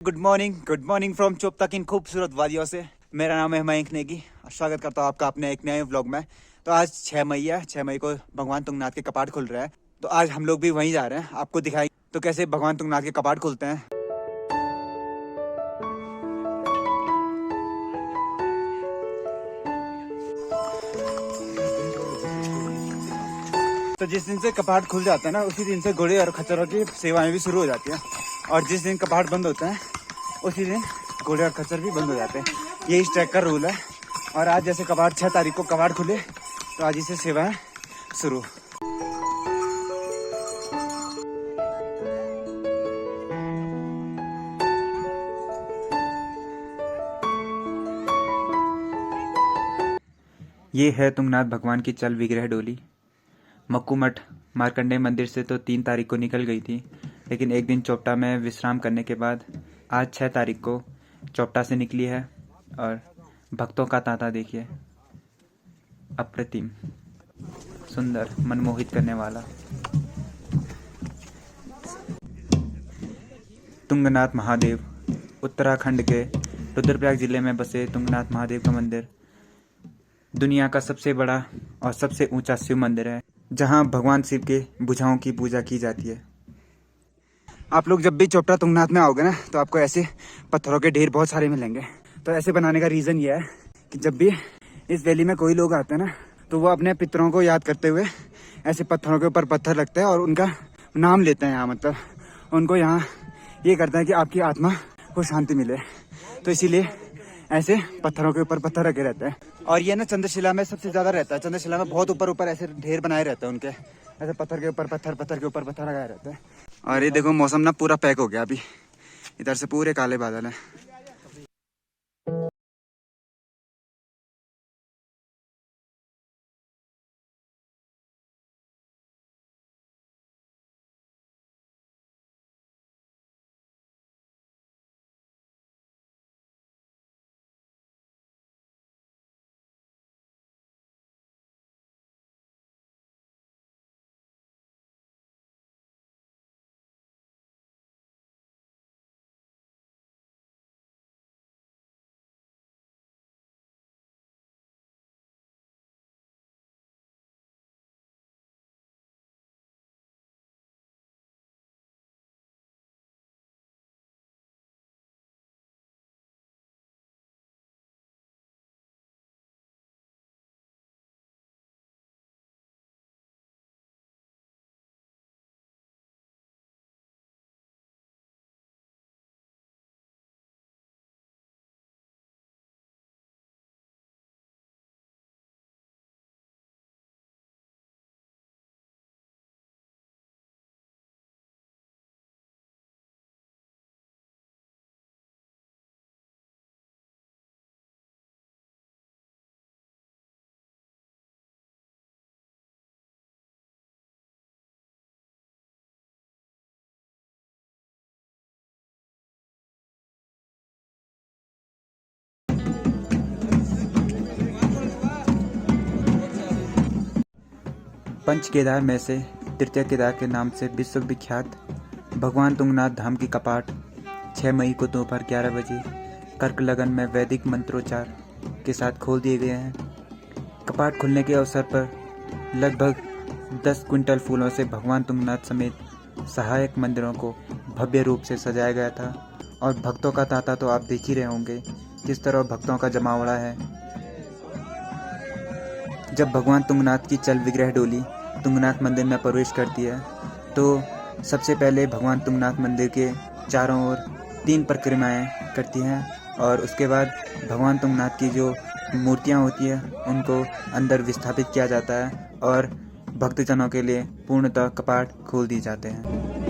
Good morning from Chopta की इन खूबसूरत वादियों से। मेरा नाम है मयंक नेगी। स्वागत करता हूँ आपका अपने एक नए व्लॉग में। तो आज 6 मई है। 6 मई को भगवान तुंगनाथ के कपाट खुल रहा है। तो आज हम लोग भी वहीं जा रहे हैं, आपको दिखाएंगे तो कैसे भगवान तुंगनाथ के कपाट खुलते हैं। तो जिस दिन से कपाट खुल जाता है ना, उसी दिन से घोड़े और खच्चरों की सेवाएं भी शुरू हो जाती हैं। और जिस दिन कपाट बंद होते हैं उसी दिन घोड़े और खच्चर भी बंद हो जाते हैं। यही इस ट्रैक का रूल है। और आज जैसे कपाट 6 तारीख को कपाट खुले, तो आज से सेवाएं शुरू। ये है तुंगनाथ भगवान की चल विग्रह डोली। मक्कू मठ मार्कंडेय मंदिर से तो 3 तारीख को निकल गई थी, लेकिन एक दिन चोपटा में विश्राम करने के बाद आज 6 तारीख को चोपटा से निकली है। और भक्तों का तांता देखिए, अप्रतिम, सुंदर, मनमोहित करने वाला। तुंगनाथ महादेव उत्तराखंड के रुद्रप्रयाग जिले में बसे तुंगनाथ महादेव का मंदिर दुनिया का सबसे बड़ा और सबसे ऊंचा शिव मंदिर है, जहां भगवान शिव के भुजाओं की पूजा की जाती है। आप लोग जब भी चोपटा तुंगनाथ में आओगे ना, तो आपको ऐसे पत्थरों के ढेर बहुत सारे मिलेंगे। तो ऐसे बनाने का रीज़न ये है कि जब भी इस वैली में कोई लोग आते हैं ना, तो वो अपने पितरों को याद करते हुए ऐसे पत्थरों के ऊपर पत्थर रखते हैं और उनका नाम लेते हैं। यहाँ मतलब उनको यहाँ ये करते हैं कि आपकी आत्मा को शांति मिले। तो इसीलिए ऐसे पत्थरों के ऊपर पत्थर रखे रहते हैं। और ये ना चंद्रशिला में सबसे ज़्यादा रहता है। चंद्रशिला में बहुत ऊपर ऊपर ऐसे ढेर बनाए रहते हैं उनके, ऐसे पत्थर के ऊपर पत्थर, पत्थर के ऊपर पत्थर लगाए रहते हैं। और ये देखो मौसम ना पूरा पैक हो गया अभी, इधर से पूरे काले बादल हैं। पंच केदार में से तृतीय केदार के नाम से विश्वविख्यात भगवान तुंगनाथ धाम की कपाट 6 मई को दोपहर 11 बजे कर्क लगन में वैदिक मंत्रोच्चार के साथ खोल दिए गए हैं। कपाट खुलने के अवसर पर लगभग 10 क्विंटल फूलों से भगवान तुंगनाथ समेत सहायक मंदिरों को भव्य रूप से सजाया गया था। और भक्तों का तांता तो आप देख ही रहे होंगे, किस तरह भक्तों का जमावड़ा है। जब भगवान तुंगनाथ की चल विग्रह डोली तुंगनाथ मंदिर में प्रवेश करती है, तो सबसे पहले भगवान तुंगनाथ मंदिर के चारों ओर 3 परिक्रमाएँ करती हैं। और उसके बाद भगवान तुंगनाथ की जो मूर्तियाँ होती हैं उनको अंदर विस्थापित किया जाता है और भक्तजनों के लिए पूर्णतः कपाट खोल दिए जाते हैं।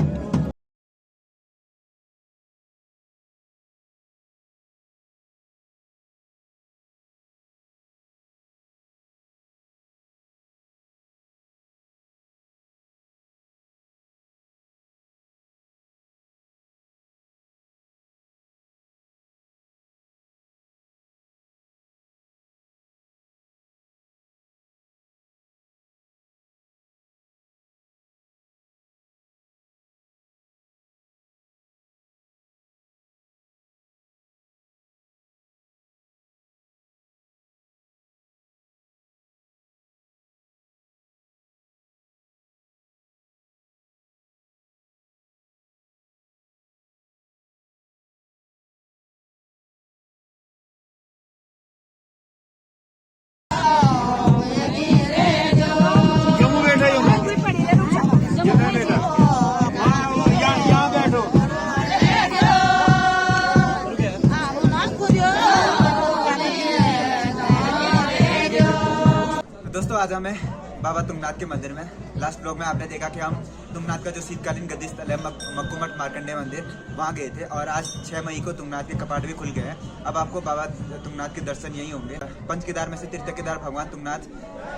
आज हमें बाबा तुंगनाथ के मंदिर में, लास्ट ब्लॉग में आपने देखा कि हम तुंगनाथ का जो शीतकालीन गद्दी स्थल है मक्कूमठ मार्कंडेय मंदिर, वहाँ गए थे। और आज 6 मई को तुंगनाथ के कपाट भी खुल गए हैं। अब आपको बाबा तुंगनाथ के दर्शन यहीं होंगे। पंच केदार में से तीर्थ केदार भगवान तुंगनाथ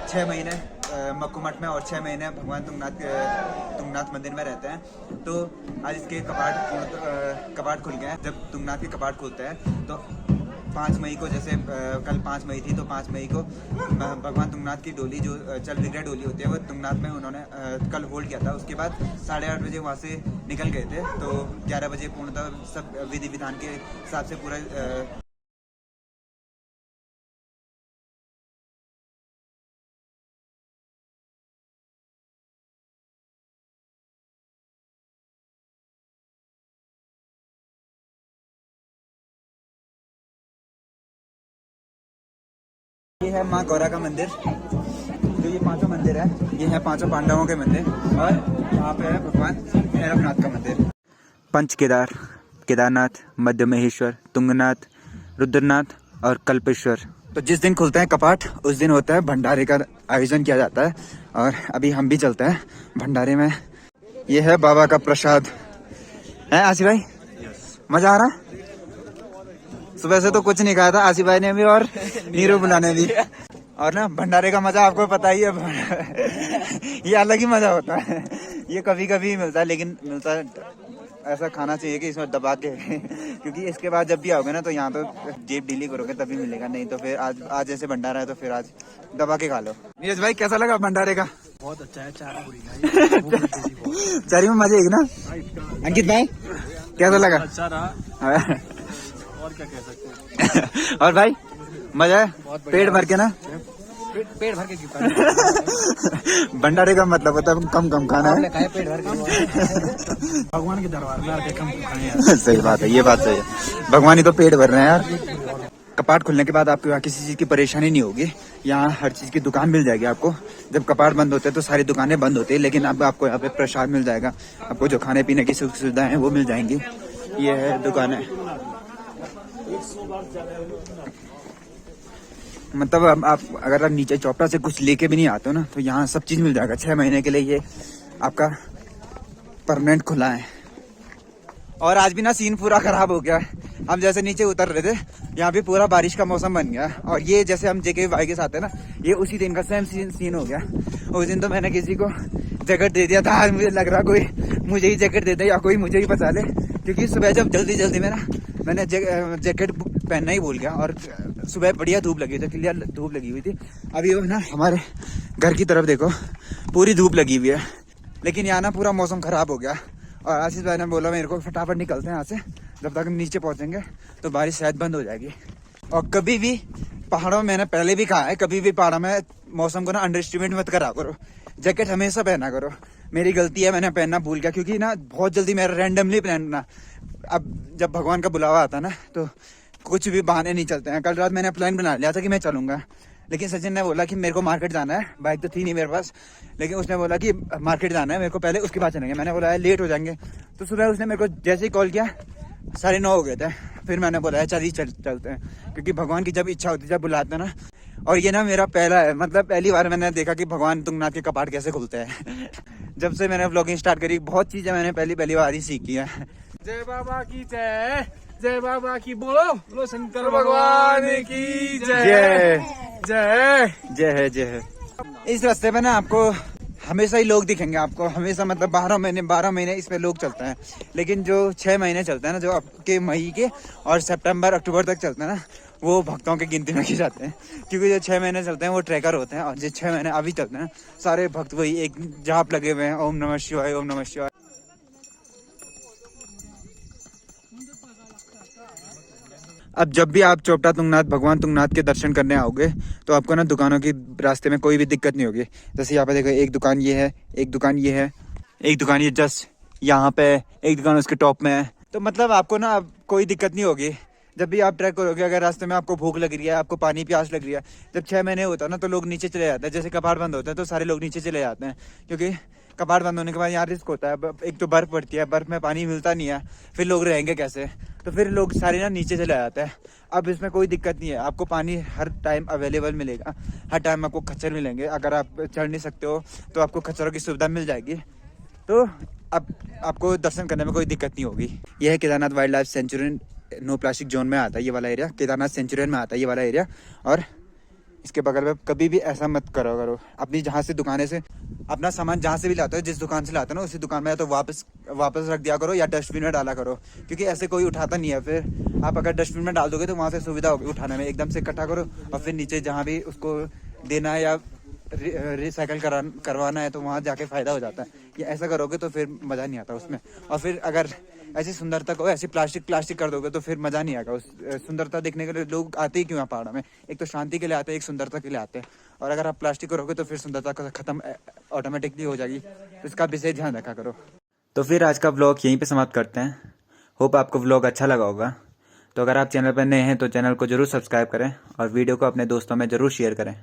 6 महीने मक्कूमठ में और 6 महीने भगवान तुंगनाथ मंदिर में रहते हैं। तो आज इसके कपाट खुल गए हैं। जब तुंगनाथ के कपाट खुलते हैं तो 5 मई को, जैसे कल 5 मई थी तो 5 मई को भगवान तुंगनाथ की डोली जो चल विग्रह डोली होती है वो तुंगनाथ में उन्होंने कल होल्ड किया था। उसके बाद 8:30 बजे वहाँ से निकल गए थे। तो 11 बजे पूर्णतः सब विधि विधान के हिसाब से पूरा ये है माँ गौरा का मंदिर। जो ये 5 मंदिर है, ये है 5 पांडवों के मंदिर। और यहाँ पे है भगवान भैरवनाथ का मंदिर। पंच केदार, केदारनाथ, मध्य महेश्वर, तुंगनाथ, रुद्रनाथ और कल्पेश्वर। तो जिस दिन खुलते हैं कपाट उस दिन होता है भंडारे का आयोजन किया जाता है। और अभी हम भी चलते हैं भंडारे में। ये है बाबा का प्रसाद है। आसिफ भाई मजा आ रहा? सुबह से तो कुछ नहीं खाया था आसिफ भाई ने भी और नीरू बुला ने भी। और ना भंडारे का मजा आपको पता ही है। ये अलग ही मजा होता है। ये कभी कभी मिलता है, लेकिन मिलता है ऐसा खाना चाहिए कि इसमें दबा के क्योंकि इसके बाद जब भी आओगे ना तो यहाँ तो जेब ढीली करोगे तभी मिलेगा, नहीं तो फिर आज जैसे भंडारा है तो फिर आज दबा के खा लो। नीरज भाई कैसा लगा भंडारे का? बहुत अच्छा है। चारी में मजे ना। अंकित भाई कैसा लगा? अच्छा रहा। और क्या कह सकते हैं। और भाई मजा है? पेट भर के ना? पेट भर के भंडारे का मतलब होता है कम कम खाना है। पेट भर के भगवान के दरबार में आके कम खाए। सही बात है, ये बात सही है। भगवान ही तो पेट भर रहे हैं यार। कपाट खुलने के बाद आपको यहाँ किसी चीज की परेशानी नहीं होगी। यहाँ हर चीज की दुकान मिल जाएगी आपको। जब कपाट बंद होते हैं तो सारी दुकानें बंद होती है, लेकिन अब आपको यहाँ पे प्रसाद मिल जाएगा। आपको जो खाने पीने की सुख सुविधाएं हैं वो मिल जाएंगी। ये है दुकानें। मतलब आप अगर आप नीचे चौपड़ा से कुछ लेके भी नहीं आते हो ना तो यहाँ सब चीज मिल जाएगा। 6 महीने के लिए ये आपका परमानेंट खुला है। और आज भी ना सीन पूरा खराब हो गया। हम जैसे नीचे उतर रहे थे यहाँ भी पूरा बारिश का मौसम बन गया। और ये जैसे हम जेके भाई के साथ है ना, ये उसी दिन का सेम सीन हो गया। उस दिन तो मैंने किसी को जैकेट दे दिया था। आज मुझे लग रहा कोई मुझे ही जैकेट दे दे या कोई मुझे ही बचा ले, क्योंकि सुबह जब जल्दी में ना मैंने जैकेट पहनना ही भूल गया। और सुबह बढ़िया धूप लगी थी, क्लियर धूप लगी हुई थी। अभी ना हमारे घर की तरफ देखो पूरी धूप लगी हुई है, लेकिन यहाँ ना पूरा मौसम खराब हो गया। और आशीष भाई ने बोला मेरे को फटाफट निकलते हैं यहाँ से, जब तक हम नीचे पहुंचेंगे तो बारिश शायद बंद हो जाएगी। और कभी भी पहाड़ों में, मैंने पहले भी कहा है, कभी भी पहाड़ों में मौसम को ना अंडर एस्टिमेट मत करा करो। जैकेट हमेशा पहना करो। मेरी गलती है, मैंने पहनना भूल गया, क्योंकि ना बहुत जल्दी मेरा रैंडमली पहनना। अब जब भगवान का बुलावा आता ना तो कुछ भी बहाने नहीं चलते हैं। कल रात मैंने प्लान बना लिया था कि मैं चलूंगा, लेकिन सचिन ने बोला कि मेरे को मार्केट जाना है। बाइक तो थी नहीं मेरे पास, लेकिन उसने बोला कि मार्केट जाना है मेरे को पहले, उसके बाद चलेंगे। मैंने बोला लेट हो जाएंगे। तो सुबह उसने मेरे को जैसे ही कॉल किया 9:30 हो गए थे। फिर मैंने बोला चल ही चलते हैं, क्योंकि भगवान की जब इच्छा होती है, जब बुलाते हैं ना। और ये ना मेरा पहला है, मतलब पहली बार मैंने देखा कि भगवान तुंगनाथ के कपाट कैसे खुलते हैं। जब से मैंने व्लॉगिंग स्टार्ट करी बहुत चीजें मैंने पहली बार ही सीखी है। जय बाबा की जय, जय बाबा की बोलो शंकर भगवान की जय जय जय है। इस रास्ते में ना आपको हमेशा ही लोग दिखेंगे, आपको हमेशा, मतलब 12 महीने इस पे लोग चलते हैं। लेकिन जो 6 महीने चलते हैं ना, जो आपके मई के और सितंबर अक्टूबर तक चलते हैं ना, वो भक्तों की गिनती में की जाते हैं। क्योंकि जो 6 महीने चलते हैं वो ट्रैकर होते हैं, और जो 6 महीने अभी चलते हैं सारे भक्त वही एक जाप लगे हुए हैं, ओम नमः शिवाय ओम नमः शिवाय। अब जब भी आप चोपटा तुंगनाथ भगवान तुंगनाथ के दर्शन करने आओगे तो आपको ना दुकानों की रास्ते में कोई भी दिक्कत नहीं होगी। जैसे यहाँ पे देखो, एक दुकान ये है, एक दुकान ये है, एक दुकान ये जस्ट यहाँ पे, एक दुकान उसके टॉप में है। तो मतलब आपको ना कोई दिक्कत नहीं होगी जब भी आप ट्रैक करोगे। अगर रास्ते में आपको भूख लग रही है, आपको पानी प्यास लग रही है, जब 6 महीने होता है ना तो लोग नीचे चले जाते हैं। जैसे कपाट बंद होता है तो सारे लोग नीचे चले जाते हैं, क्योंकि कपाट बंद होने के बाद यहाँ रिस्क होता है। एक तो बर्फ पड़ती है, बर्फ में पानी मिलता नहीं है, फिर लोग रहेंगे कैसे? तो फिर लोग सारे ना नीचे चले जाते हैं। अब इसमें कोई दिक्कत नहीं है, आपको पानी हर टाइम अवेलेबल मिलेगा, हर टाइम आपको खच्चर मिलेंगे। अगर आप चढ़ नहीं सकते हो तो आपको खच्चरों की सुविधा मिल जाएगी, तो अब आपको दर्शन करने में कोई दिक्कत नहीं होगी। यह है Kedarnath wildlife sanctuary, no plastic zone में आता है ये वाला एरिया, केदारनाथ सेंचुरियन में आता है ये वाला एरिया। और इसके बगल में कभी भी ऐसा मत करो अपनी जहाँ से दुकानें से अपना सामान जहाँ से भी लाते हो, जिस दुकान से लाते हो ना उसी दुकान में या तो वापस रख दिया करो या डस्टबिन में डाला करो, क्योंकि ऐसे कोई उठाता नहीं है। फिर आप अगर डस्टबिन में डाल दोगे तो वहाँ से सुविधा होगी उठाने में, एकदम से इकट्ठा करो और फिर नीचे जहाँ भी उसको देना है या रिसाइकल करवाना है तो वहाँ जाके फायदा हो जाता है। ये ऐसा करोगे तो फिर मज़ा नहीं आता उसमें। और फिर अगर ऐसी सुंदरता को ऐसी प्लास्टिक कर दोगे तो फिर मज़ा नहीं आएगा। उस सुंदरता देखने के लिए लोग आते ही क्यों हैं पहाड़ों में? एक तो शांति के लिए आते हैं, एक सुंदरता के लिए आते हैं। और अगर आप प्लास्टिक करोगे तो फिर सुंदरता खत्म ऑटोमेटिकली हो जाएगी, तो इसका विशेष ध्यान रखा करो। तो फिर आज का व्लॉग यहीं पे समाप्त करते हैं। होप आपको व्लॉग अच्छा लगा होगा। तो अगर आप चैनल पर नए हैं तो चैनल को जरूर सब्सक्राइब करें और वीडियो को अपने दोस्तों में जरूर शेयर करें।